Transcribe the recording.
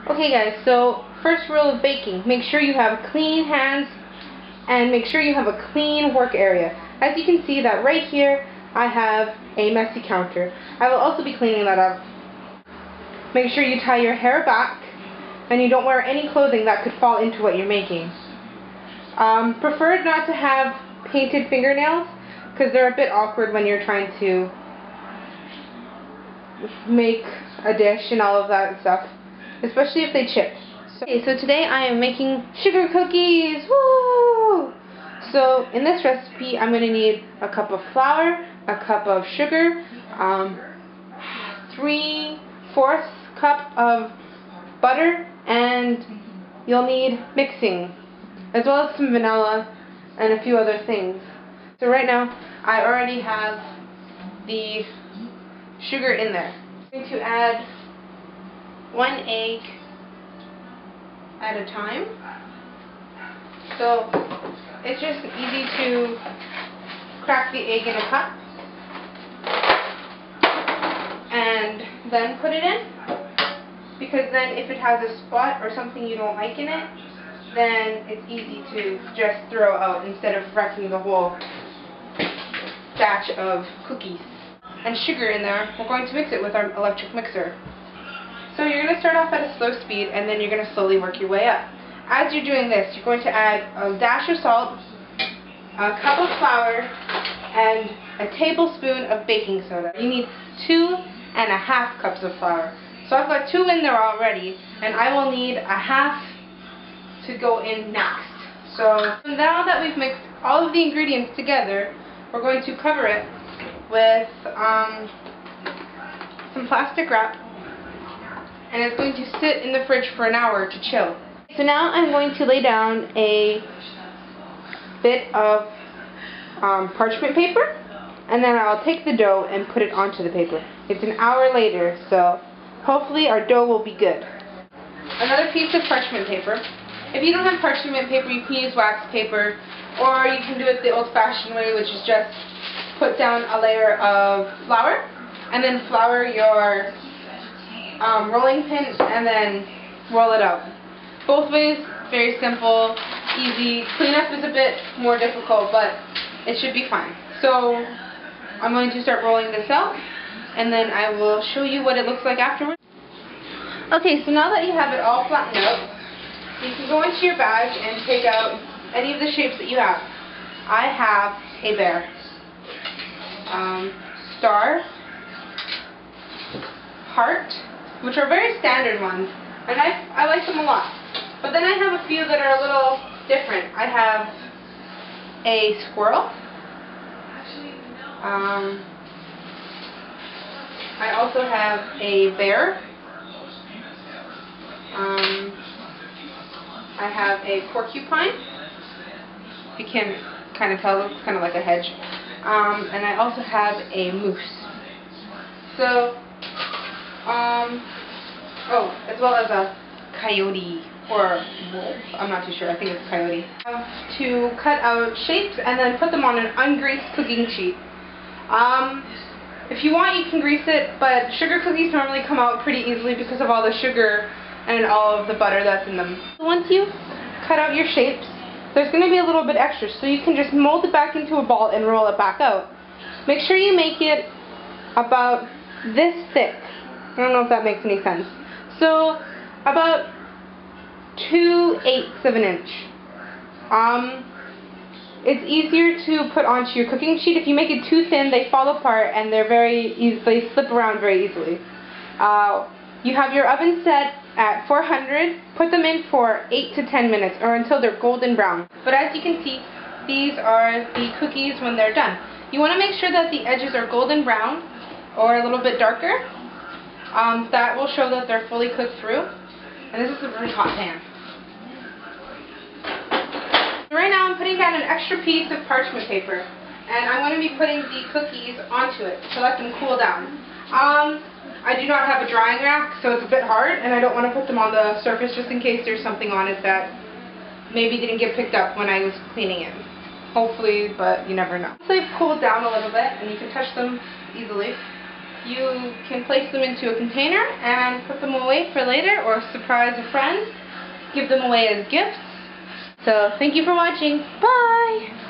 Okay guys, so first rule of baking, make sure you have clean hands and make sure you have a clean work area. As you can see that right here, I have a messy counter. I will also be cleaning that up. Make sure you tie your hair back and you don't wear any clothing that could fall into what you're making. Prefer not to have painted fingernails because they're a bit awkward when you're trying to make a dish and all of that stuff, especially if they chip. So today I am making sugar cookies. Woo! So in this recipe I'm going to need a cup of flour, a cup of sugar, 3/4 cup of butter, and you'll need mixing, as well as some vanilla and a few other things. So right now I already have the sugar in there. I'm going to add 1 egg at a time. So it's just easy to crack the egg in a cup and then put it in, because then if it has a spot or something you don't like in it, then it's easy to just throw out instead of wrecking the whole batch of cookies. And sugar in there, we're going to mix it with our electric mixer. So you're going to start off at a slow speed and then you're going to slowly work your way up. As you're doing this, you're going to add a dash of salt, a cup of flour, and a tablespoon of baking soda. You need 2.5 cups of flour. So I've got 2 in there already, and I will need 1/2 to go in next. So now that we've mixed all of the ingredients together, we're going to cover it with some plastic wrap, and it's going to sit in the fridge for an hour to chill. So now I'm going to lay down a bit of parchment paper, and then I'll take the dough and put it onto the paper. It's an hour later, so hopefully our dough will be good. Another piece of parchment paper. If you don't have parchment paper, you can use wax paper, or you can do it the old-fashioned way, which is just put down a layer of flour, and then flour your rolling pin, and then roll it out. Both ways, very simple, easy. Cleanup is a bit more difficult, but it should be fine. So I'm going to start rolling this out, and then I will show you what it looks like afterwards. Okay, so now that you have it all flattened out, you can go into your bag and take out any of the shapes that you have. I have a bear, star, heart, which are very standard ones, and I like them a lot. But then I have a few that are a little different. I have a squirrel. I also have a bear. I have a porcupine. You can kind of tell, it looks kind of like a hedge. And I also have a moose. So, oh, as well as a coyote or wolf. I'm not too sure. I think it's coyote. To cut out shapes and then put them on an ungreased cooking sheet. If you want, you can grease it, but sugar cookies normally come out pretty easily because of all the sugar and all of the butter that's in them. Once you cut out your shapes, there's going to be a little bit extra, so you can just mold it back into a ball and roll it back out. Make sure you make it about this thick. I don't know if that makes any sense. So about 2/8 of an inch. It's easier to put onto your cooking sheet. If you make it too thin, they fall apart and they slip around very easily. You have your oven set at 400. Put them in for 8 to 10 minutes or until they're golden brown. But as you can see, these are the cookies when they're done. You want to make sure that the edges are golden brown or a little bit darker. That will show that they're fully cooked through. And this is a really hot pan. Right now I'm putting down an extra piece of parchment paper, and I'm going to be putting the cookies onto it to let them cool down. I do not have a drying rack, so it's a bit hard, and I don't want to put them on the surface just in case there's something on it that maybe didn't get picked up when I was cleaning it. Hopefully, but you never know. Once they've cooled down a little bit, and you can touch them easily, you can place them into a container and put them away for later or surprise a friend. Give them away as gifts. So thank you for watching. Bye!